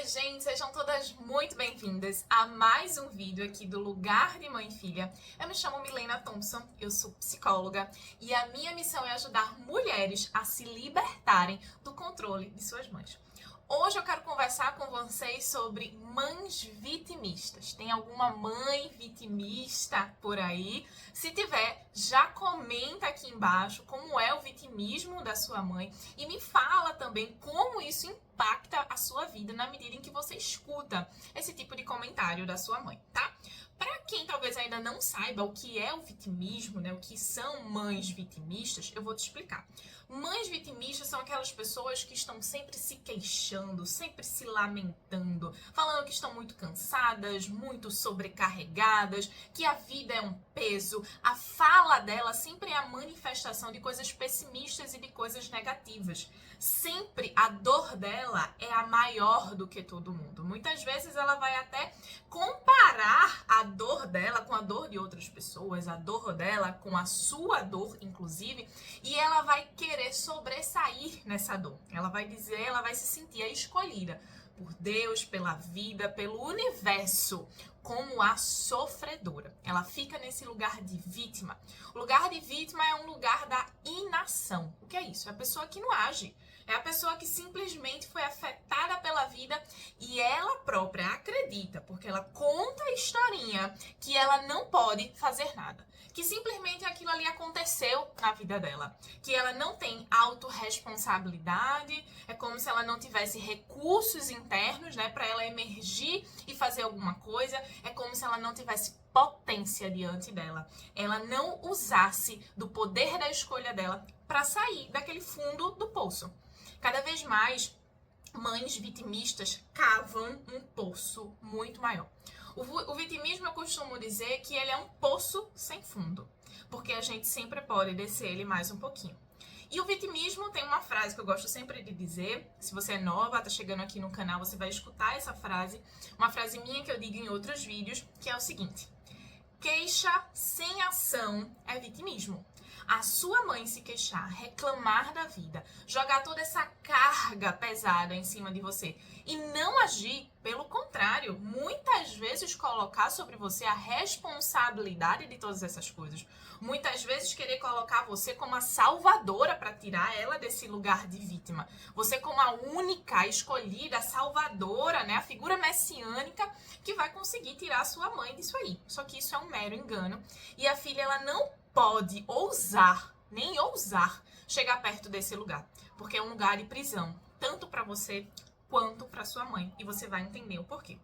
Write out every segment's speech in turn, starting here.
Oi, gente, sejam todas muito bem-vindas a mais um vídeo aqui do Lugar de Mãe e Filha. Eu me chamo Milena Thompson, eu sou psicóloga e a minha missão é ajudar mulheres a se libertarem do controle de suas mães. Hoje eu quero conversar com vocês sobre mães vitimistas. Tem alguma mãe vitimista por aí? Se tiver, já comenta aqui embaixo como é o vitimismo da sua mãe e me fala também como isso impacta a sua vida na medida em que você escuta esse tipo de comentário da sua mãe, tá? Para quem talvez ainda não saiba o que é o vitimismo, né, o que são mães vitimistas, eu vou te explicar. Mães vitimistas são aquelas pessoas que estão sempre se queixando, sempre se lamentando, falando que estão muito cansadas, muito sobrecarregadas, que a vida é um peso. A fala dela sempre é a manifestação de coisas pessimistas e de coisas negativas. Sempre a dor dela é a maior do que todo mundo. Muitas vezes ela vai até comparar a dor dela com a dor de outras pessoas, a dor dela com a sua dor, inclusive, e ela vai querer sobressair nessa dor. Ela vai dizer, ela vai se sentir a escolhida por Deus, pela vida, pelo universo, como a sofredora. Ela fica nesse lugar de vítima. O lugar de vítima é um lugar da inação. O que é isso? É a pessoa que não age. É a pessoa que simplesmente foi afetada pela vida e ela própria acredita, porque ela conta a historinha, que ela não pode fazer nada. Que simplesmente aquilo ali aconteceu na vida dela. Que ela não tem autorresponsabilidade, é como se ela não tivesse recursos internos, né, para ela emergir e fazer alguma coisa. É como se ela não tivesse potência diante dela. Ela não usasse do poder da escolha dela para sair daquele fundo do poço. Cada vez mais, mães vitimistas cavam um poço muito maior. O vitimismo, eu costumo dizer que ele é um poço sem fundo, porque a gente sempre pode descer ele mais um pouquinho. E o vitimismo tem uma frase que eu gosto sempre de dizer, se você é nova, tá chegando aqui no canal, você vai escutar essa frase, uma frase minha que eu digo em outros vídeos, que é o seguinte: queixa sem ação é vitimismo. A sua mãe se queixar, reclamar da vida, jogar toda essa carga pesada em cima de você e não agir, pelo contrário, muitas vezes colocar sobre você a responsabilidade de todas essas coisas. Muitas vezes querer colocar você como a salvadora para tirar ela desse lugar de vítima. Você como a única escolhida, a salvadora, né, a figura messiânica que vai conseguir tirar a sua mãe disso aí. Só que isso é um mero engano e a filha ela não pode ousar, nem ousar chegar perto desse lugar, porque é um lugar de prisão, tanto para você quanto para sua mãe, e você vai entender o porquê.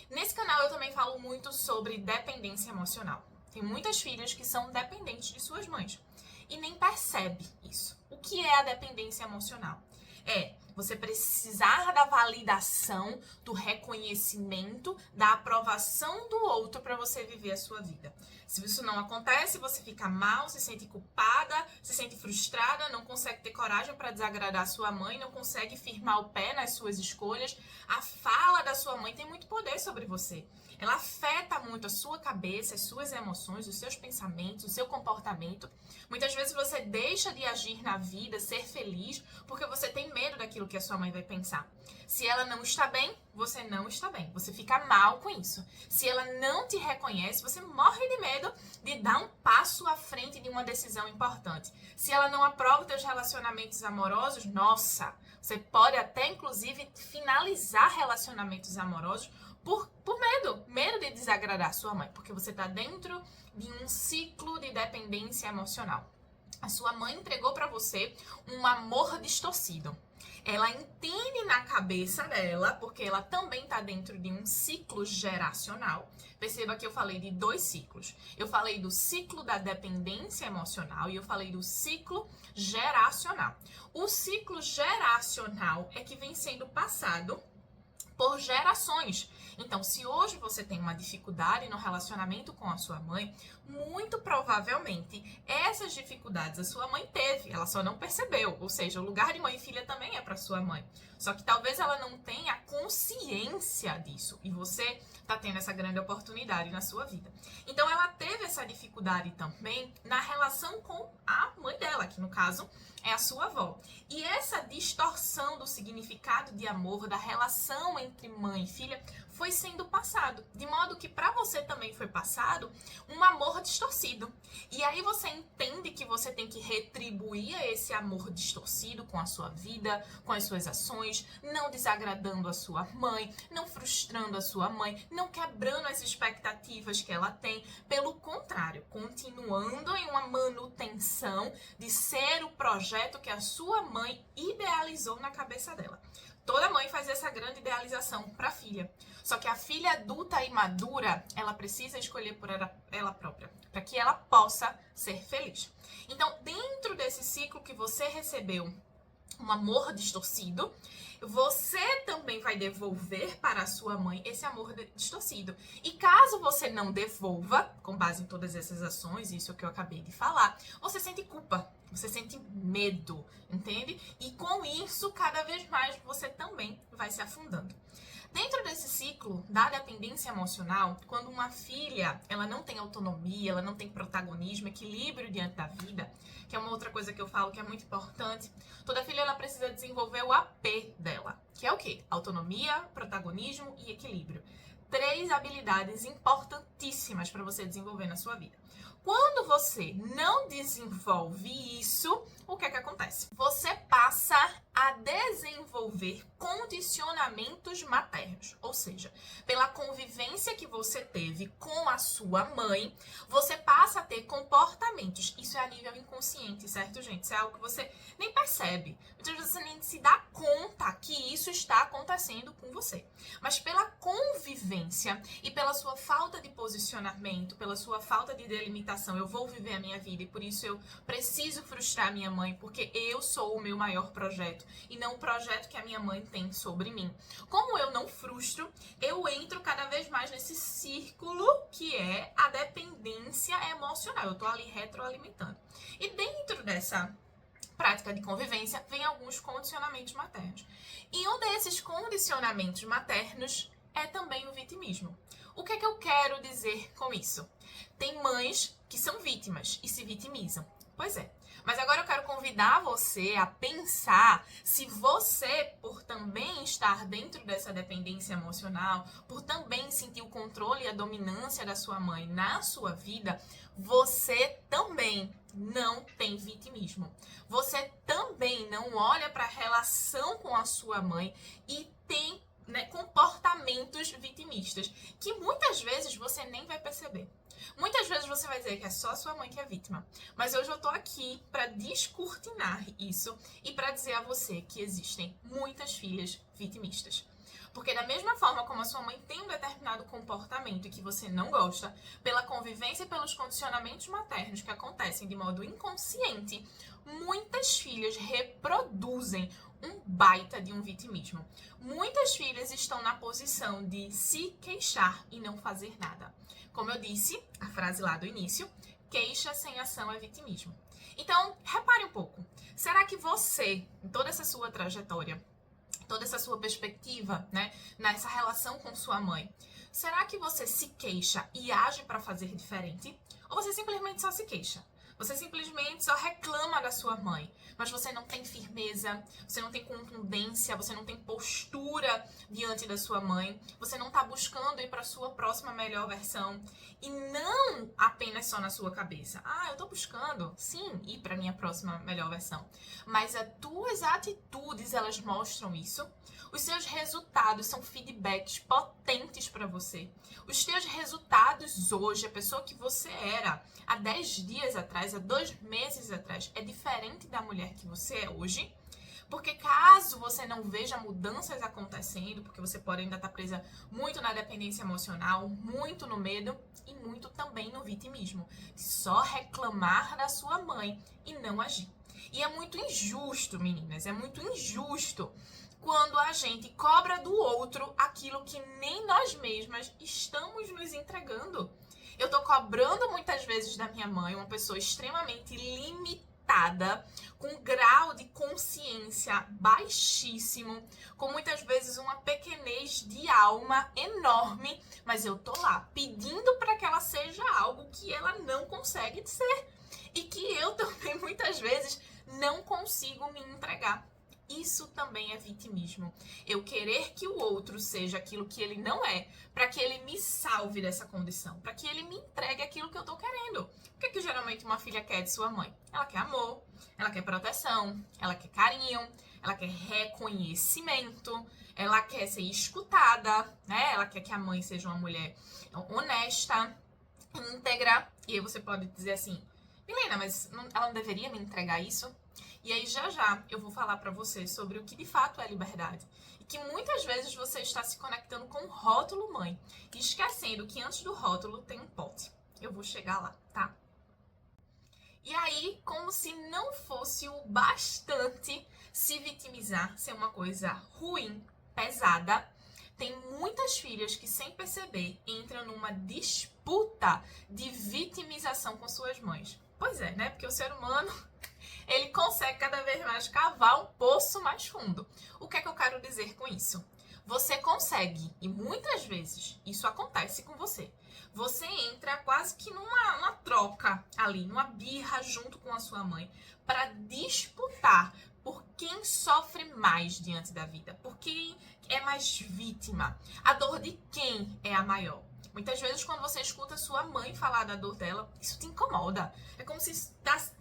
Nesse canal eu também falo muito sobre dependência emocional. Tem muitas filhas que são dependentes de suas mães e nem percebe isso. O que é a dependência emocional? É você precisar da validação, do reconhecimento, da aprovação do outro para você viver a sua vida. Se isso não acontece, você fica mal, se sente culpada, se sente frustrada, não consegue ter coragem para desagradar a sua mãe, não consegue firmar o pé nas suas escolhas. A fala da sua mãe tem muito poder sobre você. Ela afeta muito a sua cabeça, as suas emoções, os seus pensamentos, o seu comportamento. Muitas vezes você deixa de agir na vida, ser feliz, porque você tem medo daquilo que a sua mãe vai pensar. Se ela não está bem, você não está bem. Você fica mal com isso. Se ela não te reconhece, você morre de medo de dar um passo à frente de uma decisão importante. Se ela não aprova os teus relacionamentos amorosos, nossa, você pode até, inclusive, finalizar relacionamentos amorosos por medo de desagradar sua mãe, porque você está dentro de um ciclo de dependência emocional. A sua mãe entregou para você um amor distorcido. Ela entende na cabeça dela, porque ela também está dentro de um ciclo geracional. Perceba que eu falei de dois ciclos. Eu falei do ciclo da dependência emocional e eu falei do ciclo geracional. O ciclo geracional é que vem sendo passado por gerações. Então, se hoje você tem uma dificuldade no relacionamento com a sua mãe, muito provavelmente essas dificuldades a sua mãe teve, ela só não percebeu. Ou seja, o lugar de mãe e filha também é para sua mãe. Só que talvez ela não tenha consciência disso e você está tendo essa grande oportunidade na sua vida. Então, ela teve essa dificuldade também na relação com a mãe dela, que no caso é a sua avó. E essa distorção do significado de amor, da relação entre mãe e filha, foi sendo passado. De modo que para você também foi passado um amor distorcido. E aí você entende que você tem que retribuir esse amor distorcido com a sua vida, com as suas ações, não desagradando a sua mãe, não frustrando a sua mãe, não quebrando as expectativas que ela tem. Pelo contrário, continuando em uma manutenção de ser o projeto que a sua mãe idealizou na cabeça dela. Toda mãe faz essa grande idealização para a filha. Só que a filha adulta e madura, ela precisa escolher por ela própria, para que ela possa ser feliz. Então, dentro desse ciclo que você recebeu um amor distorcido, você também vai devolver para a sua mãe esse amor distorcido. E caso você não devolva, com base em todas essas ações, isso que eu acabei de falar, você sente culpa, você sente medo, entende? E com isso, cada vez mais, você também vai se afundando. Dentro desse ciclo da dependência emocional, quando uma filha ela não tem autonomia, ela não tem protagonismo, equilíbrio diante da vida, que é uma outra coisa que eu falo que é muito importante, toda filha ela precisa desenvolver o AP dela, que é o quê? Autonomia, protagonismo e equilíbrio. 3 habilidades importantíssimas para você desenvolver na sua vida. Quando você não desenvolve isso, o que é que acontece? Você passa a desenvolver condicionamentos maternos, ou seja, pela convivência que você teve com a sua mãe, você passa a ter comportamentos. Isso é a nível inconsciente, certo, gente? Isso é algo que você nem percebe. Muitas vezes você nem se dá conta que isso está acontecendo com você. Mas pela convivência e pela sua falta de posicionamento, pela sua falta de delimitação, eu vou viver a minha vida e por isso eu preciso frustrar minha mãe, porque eu sou o meu maior projeto e não o projeto que a minha mãe tem sobre mim. Como eu não frustro, eu entro cada vez mais nesse círculo que é a dependência emocional. Eu tô ali retroalimentando. E dentro dessa prática de convivência vem alguns condicionamentos maternos. E um desses condicionamentos maternos é também o vitimismo. O que é que eu quero dizer com isso? Tem mães que são vítimas e se vitimizam. Pois é. Mas agora eu quero convidar você a pensar se você, por também estar dentro dessa dependência emocional, por também sentir o controle e a dominância da sua mãe na sua vida, você também não tem vitimismo. Você também não olha para a relação com a sua mãe e tem comportamentos vitimistas, que muitas vezes você nem vai perceber. Muitas vezes você vai dizer que é só a sua mãe que é vítima, mas hoje eu tô aqui para descortinar isso e para dizer a você que existem muitas filhas vitimistas. Porque da mesma forma como a sua mãe tem um determinado comportamento e que você não gosta, pela convivência e pelos condicionamentos maternos que acontecem de modo inconsciente, muitas filhas reproduzem um baita de um vitimismo. Muitas filhas estão na posição de se queixar e não fazer nada. Como eu disse, a frase lá do início, queixa sem ação é vitimismo. Então, repare um pouco. Será que você, em toda essa sua trajetória, toda essa sua perspectiva, nessa relação com sua mãe, será que você se queixa e age para fazer diferente? Ou você simplesmente só se queixa? Você simplesmente só reclama da sua mãe, mas você não tem firmeza, você não tem contundência, você não tem postura diante da sua mãe, você não está buscando ir para a sua próxima melhor versão e não apenas só na sua cabeça. Ah, eu estou buscando, sim, ir para a minha próxima melhor versão, mas as tuas atitudes, elas mostram isso. Os seus resultados são feedbacks potentes para você. Os teus resultados hoje, a pessoa que você era há 10 dias atrás, há 2 meses atrás, é diferente da mulher que você é hoje. Porque caso você não veja mudanças acontecendo, porque você pode ainda estar presa muito na dependência emocional, muito no medo e muito também no vitimismo. Só reclamar da sua mãe e não agir. E é muito injusto, meninas, é muito injusto quando a gente cobra do outro aquilo que nem nós mesmas estamos nos entregando. Eu tô cobrando muitas vezes da minha mãe, uma pessoa extremamente limitada, com um grau de consciência baixíssimo, com muitas vezes uma pequenez de alma enorme, mas eu tô lá pedindo para que ela seja algo que ela não consegue ser. E que eu também muitas vezes não consigo me entregar. Isso também é vitimismo. Eu querer que o outro seja aquilo que ele não é, para que ele me salve dessa condição, para que ele me entregue aquilo que eu tô querendo. O que é que geralmente uma filha quer de sua mãe? Ela quer amor, ela quer proteção, ela quer carinho, ela quer reconhecimento, ela quer ser escutada, né? Ela quer que a mãe seja uma mulher honesta, íntegra. E aí você pode dizer assim, Milena, mas ela não deveria me entregar isso? E aí já eu vou falar pra você sobre o que de fato é liberdade. E que muitas vezes você está se conectando com o rótulo mãe e esquecendo que antes do rótulo tem um pote. Eu vou chegar lá, tá? E aí, como se não fosse o bastante se vitimizar ser uma coisa ruim, pesada, tem muitas filhas que, sem perceber, entram numa disputa de vitimização com suas mães. Pois é, né? Porque o ser humano, ele consegue cada vez mais cavar um poço mais fundo. O que é que eu quero dizer com isso? Você consegue, e muitas vezes isso acontece com você. Você entra quase que numa troca ali, numa birra junto com a sua mãe, para disputar por quem sofre mais diante da vida, por quem é mais vítima, a dor de quem é a maior. Muitas vezes, quando você escuta sua mãe falar da dor dela, isso te incomoda. É como se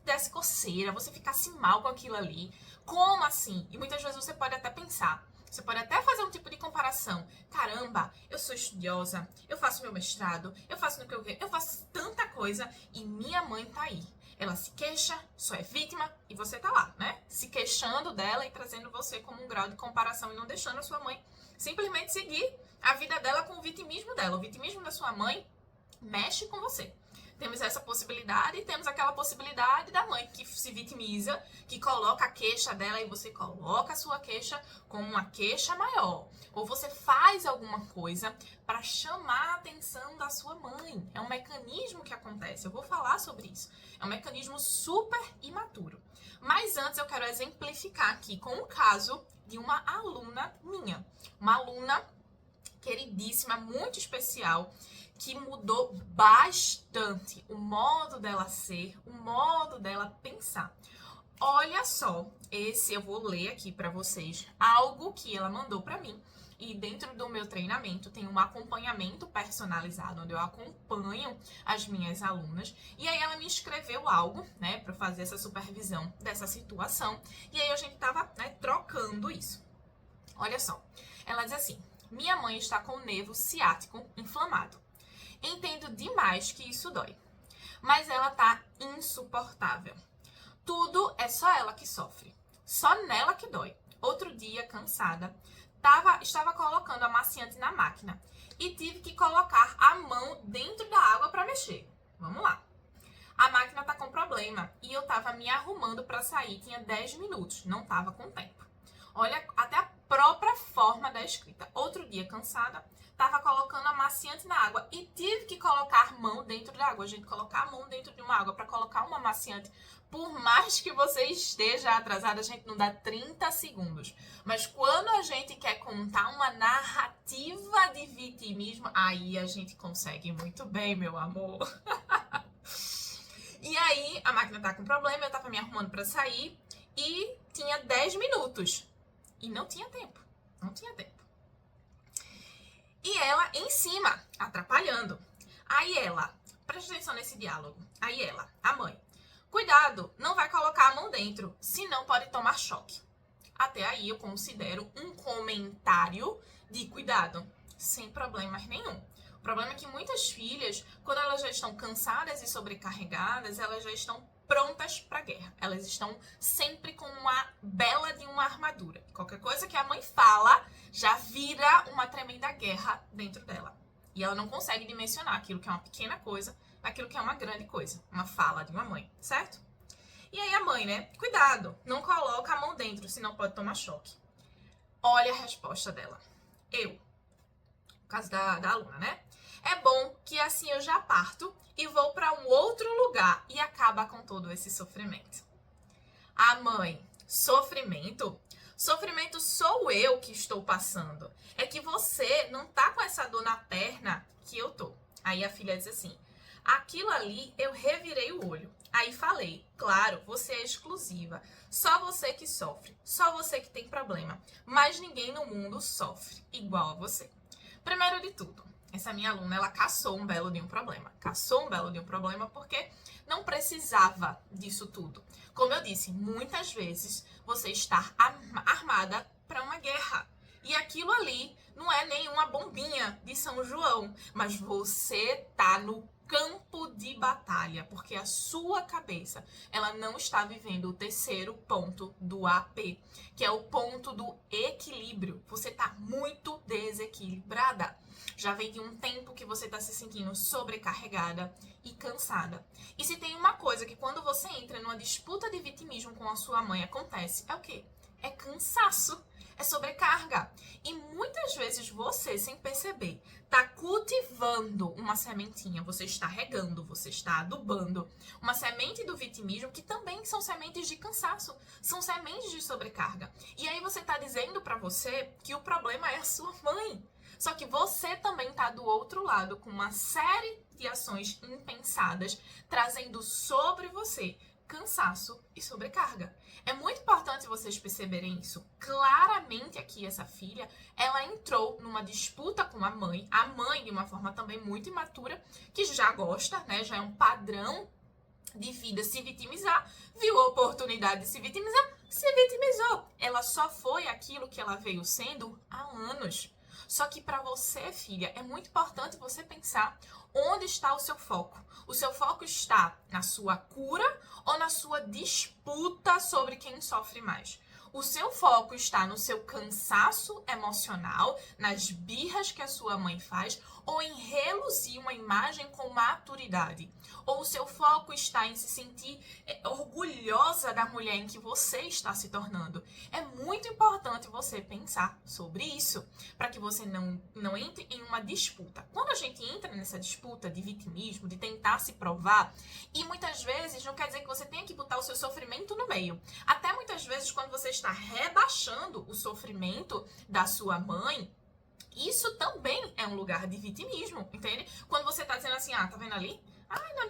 desse coceira, você ficasse mal com aquilo ali. Como assim? E muitas vezes você pode até pensar, você pode até fazer um tipo de comparação. Caramba, eu sou estudiosa, eu faço meu mestrado, eu faço no que eu quero, eu faço tanta coisa e minha mãe tá aí. Ela se queixa, só é vítima e você tá lá, né? Se queixando dela e trazendo você como um grau de comparação e não deixando a sua mãe simplesmente seguir a vida dela com o vitimismo dela. O vitimismo da sua mãe mexe com você. Temos essa possibilidade e temos aquela possibilidade da mãe que se vitimiza, que coloca a queixa dela e você coloca a sua queixa como uma queixa maior. Ou você faz alguma coisa para chamar a atenção da sua mãe. É um mecanismo que acontece. Eu vou falar sobre isso. É um mecanismo super imaturo. Mas antes eu quero exemplificar aqui com o caso de uma aluna minha. Uma aluna queridíssima, muito especial, que mudou bastante o modo dela ser, o modo dela pensar. Olha só, esse eu vou ler aqui para vocês algo que ela mandou para mim. E dentro do meu treinamento tem um acompanhamento personalizado, onde eu acompanho as minhas alunas. E aí ela me escreveu algo, né, para fazer essa supervisão dessa situação. E aí a gente tava, né, trocando isso. Olha só, ela diz assim: minha mãe está com o nervo ciático inflamado. Entendo demais que isso dói, mas ela tá insuportável. Tudo é só ela que sofre, só nela que dói. Outro dia, cansada, estava colocando amaciante na máquina e tive que colocar a mão dentro da água para mexer. Vamos lá. A máquina tá com problema e eu tava me arrumando para sair, tinha 10 minutos, não tava com tempo. Olha, até a própria forma da escrita. Outro dia, cansada, tava colocando amaciante na água e tive que colocar a mão dentro da água. Gente, colocar a mão dentro de uma água para colocar um amaciante, por mais que você esteja atrasada, a gente não dá 30 segundos. Mas quando a gente quer contar uma narrativa de vitimismo, aí a gente consegue muito bem, meu amor. E aí, a máquina tá com problema, eu tava me arrumando para sair e tinha 10 minutos. E não tinha tempo. Não tinha tempo. E ela em cima, atrapalhando. Aí ela, presta atenção nesse diálogo. Aí ela, a mãe, cuidado, não vai colocar a mão dentro, senão pode tomar choque. Até aí eu considero um comentário de cuidado, sem problemas nenhum. O problema é que muitas filhas, quando elas já estão cansadas e sobrecarregadas, elas já estão prontas para a guerra. Elas estão sempre com uma bela de uma armadura. Qualquer coisa que a mãe fala já vira uma tremenda guerra dentro dela. E ela não consegue dimensionar aquilo que é uma pequena coisa daquilo que é uma grande coisa. Uma fala de uma mãe, certo? E aí a mãe, né? Cuidado, não coloca a mão dentro, senão pode tomar choque. Olha a resposta dela. No caso da aluna, né? É bom que assim eu já parto e vou para um outro lugar e acaba com todo esse sofrimento. A mãe, sofrimento? Sofrimento sou eu que estou passando. É que você não tá com essa dor na perna que eu tô. Aí a filha diz assim: Aquilo ali, eu revirei o olho. Aí falei, claro, você é exclusiva. Só você que sofre. Só você que tem problema. Mas ninguém no mundo sofre igual a você. Primeiro de tudo, essa minha aluna, ela caçou um belo de um problema. Caçou um belo de um problema porque não precisava disso tudo. Como eu disse, muitas vezes você está armada para uma guerra. E aquilo ali não é nenhuma bombinha de São João, mas você tá no campo de batalha, porque a sua cabeça, ela não está vivendo o terceiro ponto do AP, que é o ponto do equilíbrio. Você tá muito desequilibrada. Já vem de um tempo que você tá se sentindo sobrecarregada e cansada. E se tem uma coisa que quando você entra numa disputa de vitimismo com a sua mãe acontece, é o quê? É cansaço. É sobrecarga. E muitas vezes você, sem perceber, está cultivando uma sementinha, você está regando, você está adubando uma semente do vitimismo, que também são sementes de cansaço, são sementes de sobrecarga. E aí você está dizendo para você que o problema é a sua mãe. Só que você também está do outro lado com uma série de ações impensadas, trazendo sobre você cansaço e sobrecarga. É muito importante vocês perceberem isso. Claramente aqui essa filha, ela entrou numa disputa com a mãe de uma forma também muito imatura, que já gosta, né, já é um padrão de vida se vitimizar, viu a oportunidade de se vitimizar, se vitimizou. Ela só foi aquilo que ela veio sendo há anos. Só que para você, filha, é muito importante você pensar onde está o seu foco. O seu foco está na sua cura ou na sua disputa sobre quem sofre mais? O seu foco está no seu cansaço emocional, nas birras que a sua mãe faz, ou em reluzir uma imagem com maturidade? Ou o seu foco está em se sentir orgulhosa da mulher em que você está se tornando? É muito importante você pensar sobre isso, para que você não entre em uma disputa. Quando a gente entra nessa disputa de vitimismo, de tentar se provar, e muitas vezes não quer dizer que você tenha que botar o seu sofrimento no meio. Até muitas vezes quando você está rebaixando o sofrimento da sua mãe, isso também é um lugar de vitimismo, entende? Quando você tá dizendo assim, tá vendo ali?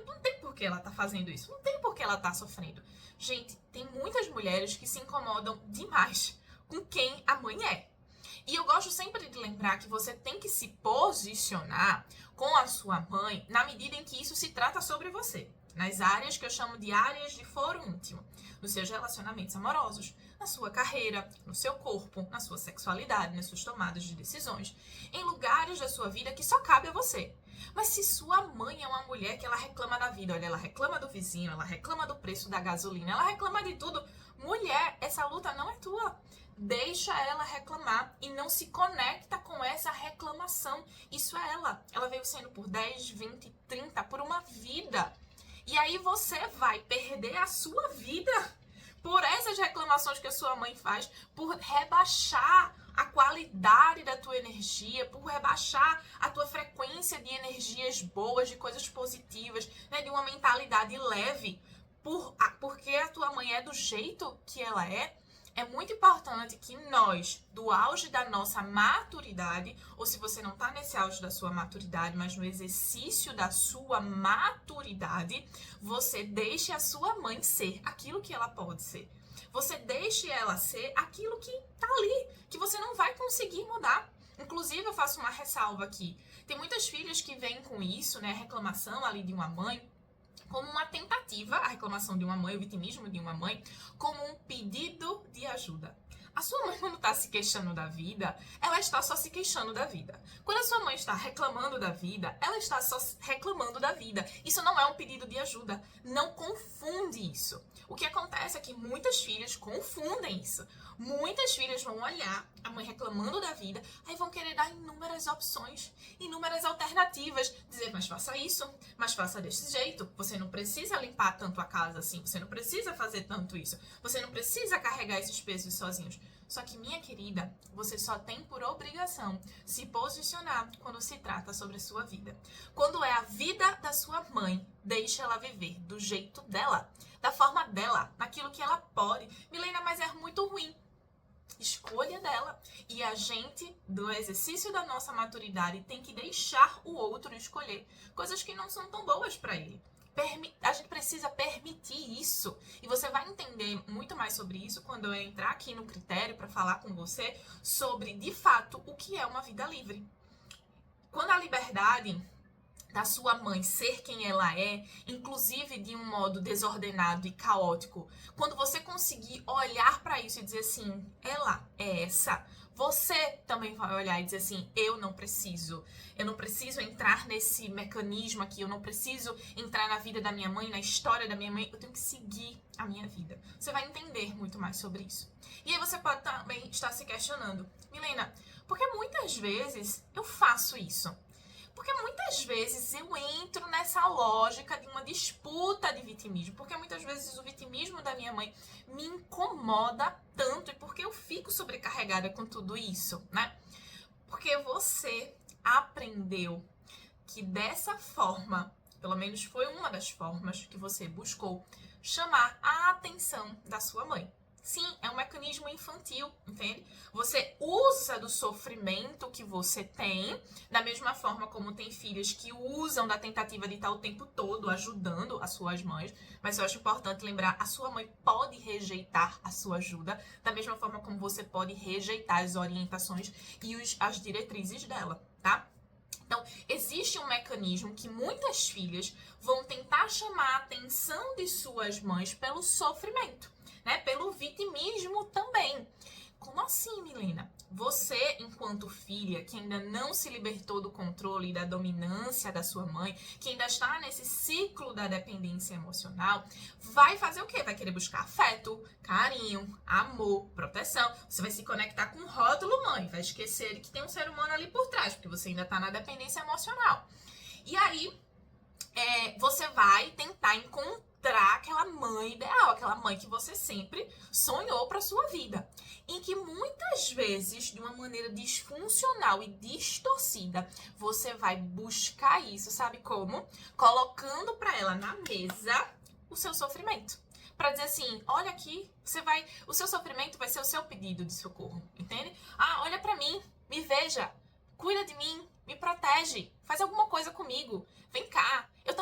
Não tem por que ela tá fazendo isso, não tem por que ela tá sofrendo. Gente, tem muitas mulheres que se incomodam demais com quem a mãe é. E eu gosto sempre de lembrar que você tem que se posicionar com a sua mãe na medida em que isso se trata sobre você. Nas áreas que eu chamo de áreas de foro íntimo, nos seus relacionamentos amorosos, na sua carreira, no seu corpo, na sua sexualidade, nas suas tomadas de decisões, em lugares da sua vida que só cabe a você. Mas se sua mãe é uma mulher que ela reclama da vida, olha, ela reclama do vizinho, ela reclama do preço da gasolina, ela reclama de tudo, mulher, essa luta não é tua. Deixa ela reclamar e não se conecta com essa reclamação. Isso é ela. Ela veio sendo por 10, 20, 30, por uma vida. E aí você vai perder a sua vida por essas reclamações que a sua mãe faz, por rebaixar a qualidade da tua energia, por rebaixar a tua frequência de energias boas, de coisas positivas, né, de uma mentalidade leve, porque a tua mãe é do jeito que ela é. É muito importante que nós, do auge da nossa maturidade, ou se você não está nesse auge da sua maturidade, mas no exercício da sua maturidade, você deixe a sua mãe ser aquilo que ela pode ser. Você deixe ela ser aquilo que está ali, que você não vai conseguir mudar. Inclusive, eu faço uma ressalva aqui. Tem muitas filhas que vêm com isso, né, a reclamação ali de uma mãe, como uma tentativa, a reclamação de uma mãe, o vitimismo de uma mãe, como um pedido de ajuda. A sua mãe, quando está se queixando da vida, ela está só se queixando da vida. Quando a sua mãe está reclamando da vida, ela está só reclamando da vida. Isso não é um pedido de ajuda. Não confunde isso. O que acontece é que muitas filhas confundem isso. Muitas filhas vão olhar a mãe reclamando da vida, aí vão querer dar inúmeras opções, inúmeras alternativas, dizer, mas faça isso, mas faça desse jeito, você não precisa limpar tanto a casa assim, você não precisa fazer tanto isso, você não precisa carregar esses pesos sozinhos. Só que, minha querida, você só tem por obrigação se posicionar quando se trata sobre a sua vida. Quando é a vida da sua mãe, deixe ela viver do jeito dela, da forma dela, naquilo que ela pode. Milena, mas é muito ruim. escolha dela. E a gente, do exercício da nossa maturidade, tem que deixar o outro escolher coisas que não são tão boas para ele. A gente precisa permitir isso. E você vai entender muito mais sobre isso quando eu entrar aqui no critério para falar com você sobre, de fato, o que é uma vida livre. Quando a liberdade da sua mãe ser quem ela é, inclusive de um modo desordenado e caótico, quando você conseguir olhar para isso e dizer assim, ela é essa, você também vai olhar e dizer assim, eu não preciso entrar nesse mecanismo aqui, eu não preciso entrar na vida da minha mãe, na história da minha mãe, eu tenho que seguir a minha vida. Você vai entender muito mais sobre isso. E aí você pode também estar se questionando, Milena, porque muitas vezes eu faço isso? Porque muitas vezes eu entro nessa lógica de uma disputa de vitimismo. Porque muitas vezes o vitimismo da minha mãe me incomoda tanto. E porque eu fico sobrecarregada com tudo isso, né? Porque você aprendeu que dessa forma, pelo menos foi uma das formas que você buscou, chamar a atenção da sua mãe. Sim, é um mecanismo infantil, entende? Você usa do sofrimento que você tem, da mesma forma como tem filhas que usam da tentativa de estar o tempo todo ajudando as suas mães. Mas eu acho importante lembrar, a sua mãe pode rejeitar a sua ajuda, da mesma forma como você pode rejeitar as orientações e as diretrizes dela, tá? Então, existe um mecanismo que muitas filhas vão tentar chamar a atenção de suas mães pelo sofrimento, né? Pelo vitimismo também. Como assim, Milena? Você, enquanto filha, que ainda não se libertou do controle e da dominância da sua mãe, que ainda está nesse ciclo da dependência emocional, vai fazer o quê? Vai querer buscar afeto, carinho, amor, proteção. Você vai se conectar com o rótulo mãe, vai esquecer que tem um ser humano ali por trás, porque você ainda está na dependência emocional. E aí, você vai tentar encontrar aquela mãe ideal, aquela mãe que você sempre sonhou para sua vida, em que muitas vezes, de uma maneira disfuncional e distorcida, você vai buscar isso, sabe como? Colocando para ela na mesa o seu sofrimento. Para dizer assim, olha aqui, o seu sofrimento vai ser o seu pedido de socorro, entende? Ah, olha para mim, me veja, cuida de mim, me protege, faz alguma coisa comigo, vem cá, eu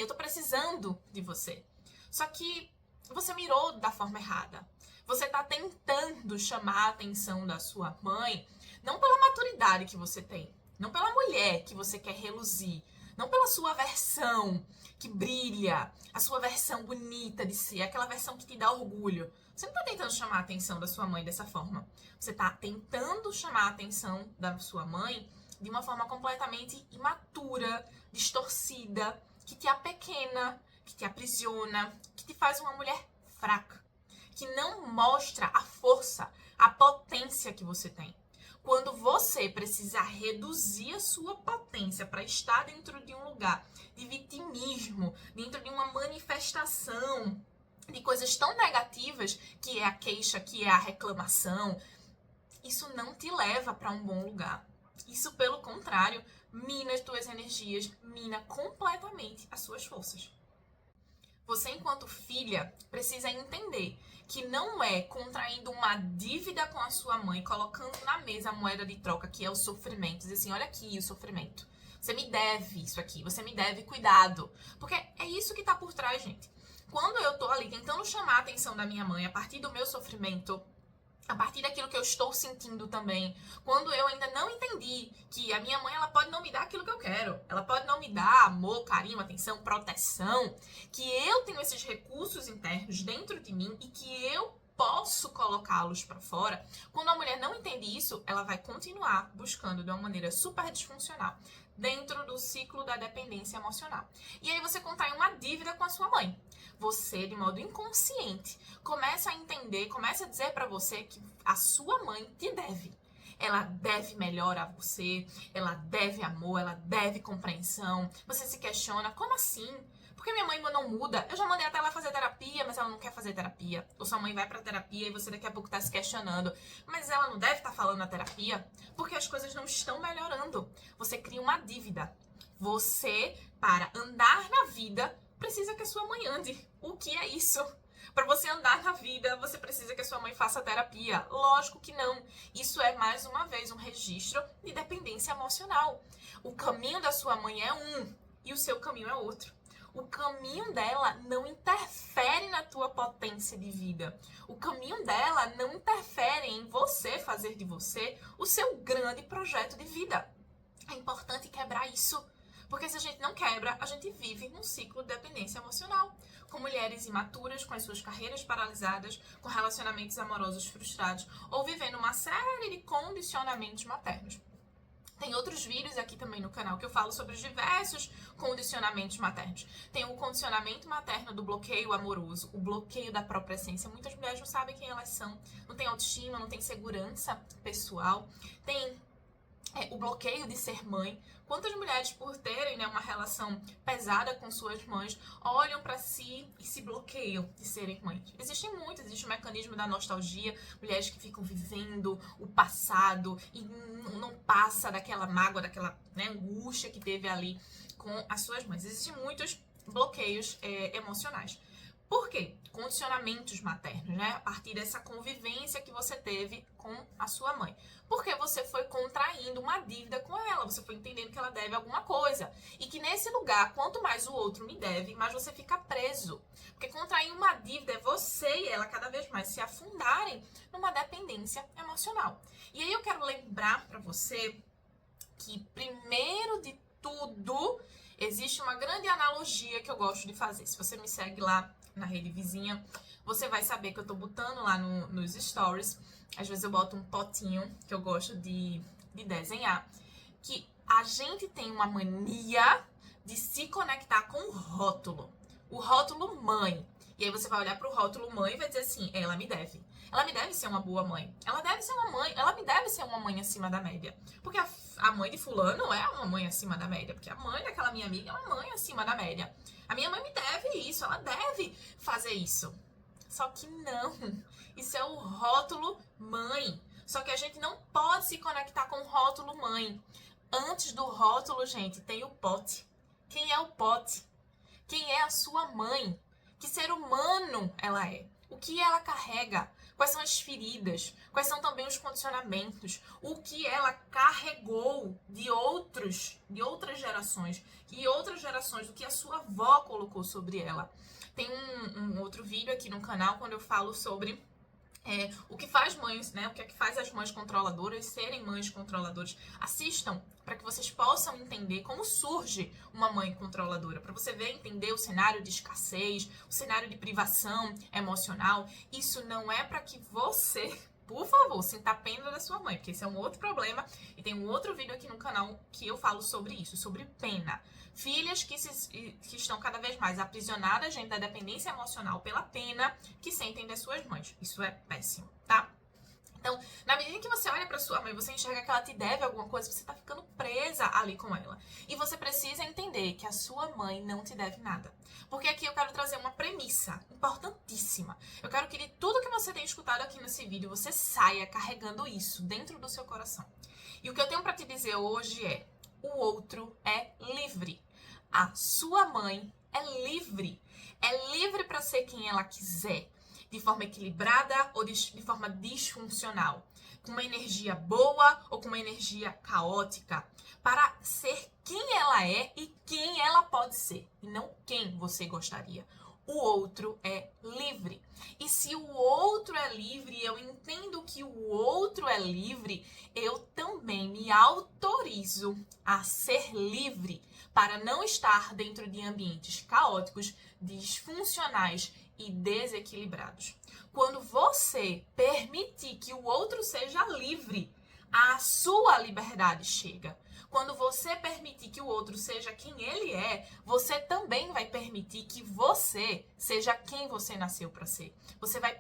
tô precisando de você. Só que você mirou da forma errada. Você tá tentando chamar a atenção da sua mãe, não pela maturidade que você tem, não pela mulher que você quer reluzir, não pela sua versão que brilha, a sua versão bonita de si, aquela versão que te dá orgulho. Você não tá tentando chamar a atenção da sua mãe dessa forma. Você tá tentando chamar a atenção da sua mãe de uma forma completamente imatura, distorcida, que te apequena, que te aprisiona, que te faz uma mulher fraca, que não mostra a força, a potência que você tem. Quando você precisa reduzir a sua potência para estar dentro de um lugar de vitimismo, dentro de uma manifestação de coisas tão negativas, que é a queixa, que é a reclamação, isso não te leva para um bom lugar. Isso, pelo contrário, mina as tuas energias, mina completamente as suas forças. Você, enquanto filha, precisa entender que não é contraindo uma dívida com a sua mãe, colocando na mesa a moeda de troca, que é o sofrimento. Dizer assim, olha aqui o sofrimento. Você me deve isso aqui, você me deve cuidado. Porque é isso que tá por trás, gente. Quando eu tô ali tentando chamar a atenção da minha mãe a partir do meu sofrimento, a partir daquilo que eu estou sentindo também, quando eu ainda não entendi que a minha mãe, ela pode não me dar aquilo que eu quero, ela pode não me dar amor, carinho, atenção, proteção, que eu tenho esses recursos internos dentro de mim e que eu posso colocá-los para fora. Quando a mulher não entende isso, ela vai continuar buscando de uma maneira super disfuncional dentro do ciclo da dependência emocional. E aí você contrai uma dívida com a sua mãe. Você, de modo inconsciente, começa a entender, começa a dizer para você que a sua mãe te deve. Ela deve melhor a você, ela deve amor, ela deve compreensão. Você se questiona, como assim? Por que minha mãe não muda? Eu já mandei até ela fazer terapia, mas ela não quer fazer terapia. Ou sua mãe vai pra terapia e você daqui a pouco tá se questionando. Mas ela não deve estar falando na terapia? Porque as coisas não estão melhorando. Você cria uma dívida. Você, para andar na vida, precisa que a sua mãe ande. O que é isso? Para você andar na vida, você precisa que a sua mãe faça terapia. Lógico que não. Isso é, mais uma vez, um registro de dependência emocional. O caminho da sua mãe é um e o seu caminho é outro. O caminho dela não interfere na tua potência de vida. O caminho dela não interfere em você fazer de você o seu grande projeto de vida. É importante quebrar isso. Porque se a gente não quebra, a gente vive num ciclo de dependência emocional. Com mulheres imaturas, com as suas carreiras paralisadas, com relacionamentos amorosos frustrados, ou vivendo uma série de condicionamentos maternos. Tem outros vídeos aqui também no canal que eu falo sobre os diversos condicionamentos maternos. Tem o condicionamento materno do bloqueio amoroso, o bloqueio da própria essência. Muitas mulheres não sabem quem elas são, não tem autoestima, não tem segurança pessoal. Tem o bloqueio de ser mãe. Quantas mulheres, por terem, né, uma relação pesada com suas mães, olham para si e se bloqueiam de serem mães? Existem muitas, existe o mecanismo da nostalgia, mulheres que ficam vivendo o passado e não passa daquela mágoa, daquela, né, angústia que teve ali com as suas mães. Existem muitos bloqueios emocionais. Por quê? Condicionamentos maternos, né? A partir dessa convivência que você teve com a sua mãe. Porque você foi contraindo uma dívida com ela, você foi entendendo que ela deve alguma coisa. E que nesse lugar, quanto mais o outro me deve, mais você fica preso. Porque contrair uma dívida é você e ela cada vez mais se afundarem numa dependência emocional. E aí eu quero lembrar pra você que, primeiro de tudo, existe uma grande analogia que eu gosto de fazer. Se você me segue lá na rede vizinha, você vai saber que eu tô botando lá nos stories. Às vezes eu boto um potinho que eu gosto de desenhar. Que a gente tem uma mania de se conectar com o rótulo. O rótulo mãe. E aí você vai olhar pro rótulo mãe e vai dizer assim, ela me deve. Ela me deve ser uma boa mãe. Ela deve ser uma mãe. Ela me deve ser uma mãe acima da média. Porque a mãe de fulano é uma mãe acima da média. Porque a mãe daquela minha amiga é uma mãe acima da média. A minha mãe me deve isso. Ela deve fazer isso. Só que não. Isso é o rótulo mãe. Só que a gente não pode se conectar com o rótulo mãe. Antes do rótulo, gente, tem o pote. Quem é o pote? Quem é a sua mãe? Que ser humano ela é? O que ela carrega? Quais são as feridas? Quais são também os condicionamentos? O que ela carregou de outras gerações? E outras gerações, do que a sua avó colocou sobre ela. Tem um outro vídeo aqui no canal quando eu falo sobre o que faz mães, né? O que é que faz as mães controladoras serem mães controladoras. Assistam para que vocês possam entender como surge uma mãe controladora. Para você ver, entender o cenário de escassez, o cenário de privação emocional. Isso não é para que você, por favor, sinta pena da sua mãe, porque esse é um outro problema. E tem um outro vídeo aqui no canal que eu falo sobre isso, sobre pena. Filhas que estão cada vez mais aprisionadas dentro da dependência emocional pela pena que sentem das suas mães. Isso é péssimo, tá? Então, na medida que você olha pra sua mãe, você enxerga que ela te deve alguma coisa, você tá ficando presa ali com ela. E você precisa entender que a sua mãe não te deve nada. Porque aqui eu quero trazer uma premissa importantíssima. Eu quero que de tudo que você tem escutado aqui nesse vídeo, você saia carregando isso dentro do seu coração. E o que eu tenho pra te dizer hoje é: o outro é livre. A sua mãe é livre. É livre para ser quem ela quiser. De forma equilibrada ou de forma disfuncional. Com uma energia boa ou com uma energia caótica. Para ser quem ela é e quem ela pode ser. E não quem você gostaria. O outro é livre. E se o outro é livre, eu entendo que o outro é livre, eu também me autorizo a ser livre para não estar dentro de ambientes caóticos, disfuncionais e desequilibrados. Quando você permitir que o outro seja livre, a sua liberdade chega. Quando você permitir que o outro seja quem ele é, você também vai permitir que você seja quem você nasceu para ser. Você vai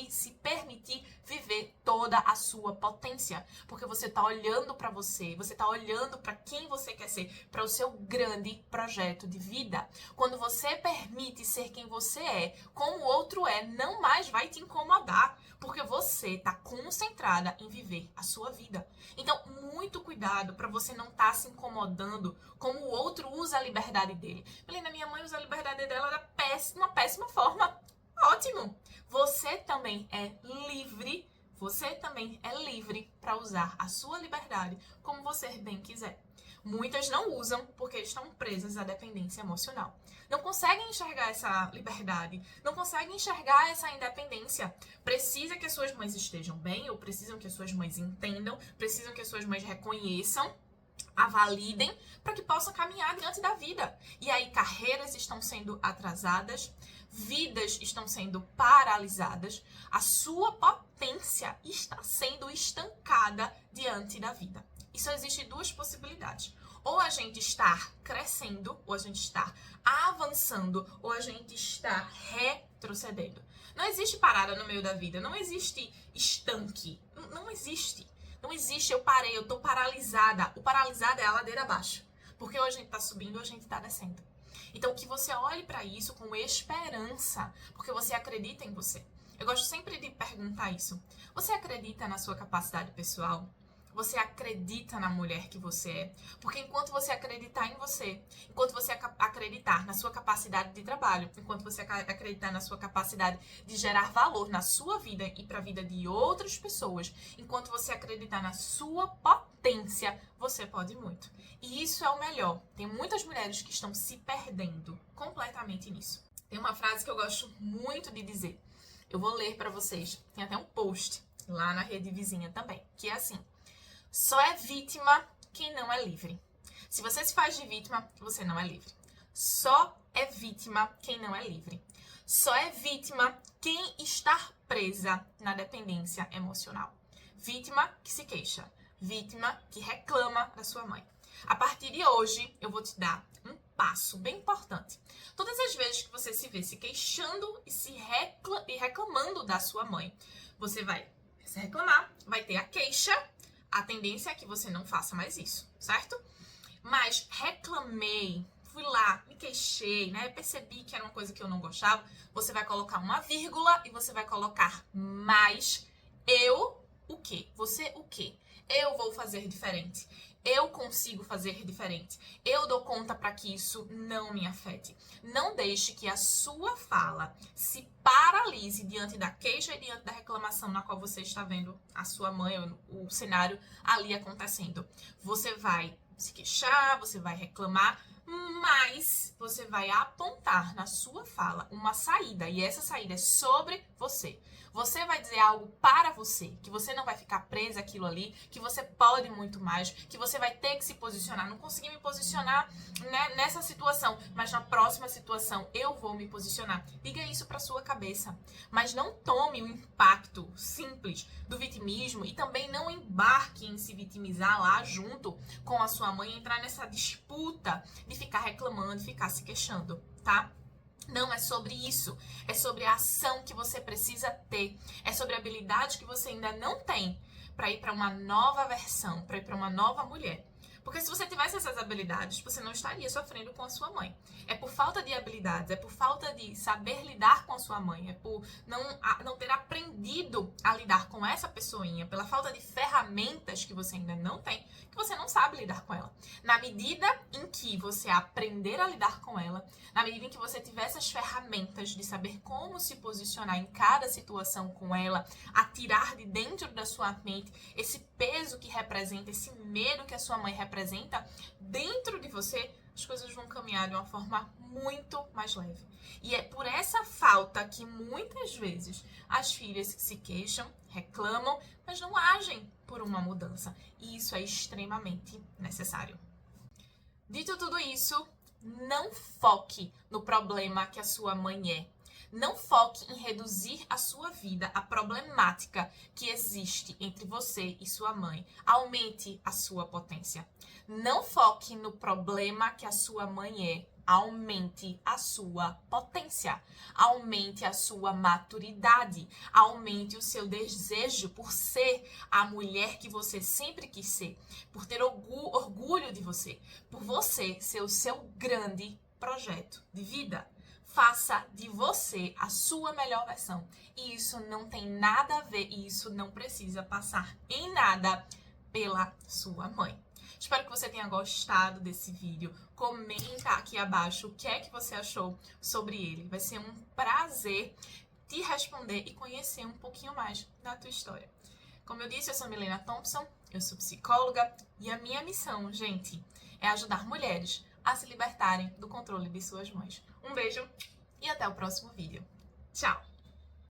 se permitir viver toda a sua potência, porque você está olhando para você está olhando para quem você quer ser, para o seu grande projeto de vida. Quando você permite ser quem você é, como o outro é, não mais vai te incomodar, porque você está concentrada em viver a sua vida. Então, muito cuidado para você não estar se incomodando como o outro usa a liberdade dele. Melina, minha mãe usa a liberdade dela de uma péssima forma. Ótimo! Você também é livre. Você também é livre para usar a sua liberdade como você bem quiser. Muitas não usam porque estão presas à dependência emocional. Não conseguem enxergar essa liberdade, não conseguem enxergar essa independência. Precisa que as suas mães estejam bem, ou precisam que as suas mães entendam, precisam que as suas mães reconheçam, a validem, para que possam caminhar diante da vida. E aí carreiras estão sendo atrasadas, vidas estão sendo paralisadas, a sua potência está sendo estancada diante da vida. E só existem duas possibilidades. Ou a gente está crescendo, ou a gente está avançando, ou a gente está retrocedendo. Não existe parada no meio da vida, não existe estanque, não existe. Não existe, eu parei, eu tô paralisada. O paralisado é a ladeira abaixo. Porque ou a gente tá subindo ou a gente tá descendo. Então que você olhe para isso com esperança, porque você acredita em você. Eu gosto sempre de perguntar isso. Você acredita na sua capacidade pessoal? Você acredita na mulher que você é? Porque enquanto você acreditar em você, enquanto você acreditar na sua capacidade de trabalho, enquanto você acreditar na sua capacidade de gerar valor na sua vida e para a vida de outras pessoas, enquanto você acreditar na sua potência, você pode muito. E isso é o melhor. Tem muitas mulheres que estão se perdendo completamente nisso. Tem uma frase que eu gosto muito de dizer. Eu vou ler para vocês. Tem até um post lá na rede vizinha também, que é assim: só é vítima quem não é livre. Se você se faz de vítima, você não é livre. Só é vítima quem não é livre. Só é vítima quem está presa na dependência emocional. Vítima que se queixa. Vítima que reclama da sua mãe. A partir de hoje, eu vou te dar um passo bem importante. Todas as vezes que você se vê se queixando e reclamando da sua mãe, você vai se reclamar, vai ter a queixa. A tendência é que você não faça mais isso, certo? Mas reclamei, fui lá, me queixei, né? Percebi que era uma coisa que eu não gostava. Você vai colocar uma vírgula e você vai colocar mais eu o quê? Você o quê? Eu vou fazer diferente. Eu consigo fazer diferente. Eu dou conta para que isso não me afete. Não deixe que a sua fala se paralise diante da queixa e diante da reclamação na qual você está vendo a sua mãe, o cenário ali acontecendo. Você vai se queixar, você vai reclamar, mas você vai apontar na sua fala uma saída. E essa saída é sobre você. Você vai dizer algo para você, que você não vai ficar presa àquilo ali, que você pode muito mais, que você vai ter que se posicionar. Não consegui me posicionar, né, nessa situação, mas na próxima situação eu vou me posicionar. Diga isso para sua cabeça, mas não tome o impacto simples do vitimismo e também não embarque em se vitimizar lá junto com a sua mãe, entrar nessa disputa de ficar reclamando, de ficar se queixando, tá? Não é sobre isso, é sobre a ação que você precisa ter, é sobre a habilidade que você ainda não tem para ir para uma nova versão, para ir para uma nova mulher. Porque se você tivesse essas habilidades, você não estaria sofrendo com a sua mãe. É por falta de habilidades, é por falta de saber lidar com a sua mãe, é por não ter aprendido a lidar com essa pessoinha, pela falta de ferramentas que você ainda não tem, que você não sabe lidar com ela. Na medida em que você aprender a lidar com ela, na medida em que você tiver essas ferramentas de saber como se posicionar em cada situação com ela, a tirar de dentro da sua mente esse peso que representa, esse medo que a sua mãe representa dentro de você, as coisas vão caminhar de uma forma muito mais leve. E é por essa falta que muitas vezes as filhas se queixam, reclamam, mas não agem por uma mudança. E isso é extremamente necessário. Dito tudo isso, não foque no problema que a sua mãe é. Não foque em reduzir a sua vida à problemática que existe entre você e sua mãe. Aumente a sua potência. Não foque no problema que a sua mãe é. Aumente a sua potência. Aumente a sua maturidade. Aumente o seu desejo por ser a mulher que você sempre quis ser. Por ter orgulho de você. Por você ser o seu grande projeto de vida. Faça de você a sua melhor versão. E isso não tem nada a ver, e isso não precisa passar em nada pela sua mãe. Espero que você tenha gostado desse vídeo. Comenta aqui abaixo o que é que você achou sobre ele. Vai ser um prazer te responder e conhecer um pouquinho mais da tua história. Como eu disse, eu sou Milena Thompson, eu sou psicóloga e a minha missão, gente, é ajudar mulheres a se libertarem do controle de suas mães. Um beijo e até o próximo vídeo. Tchau!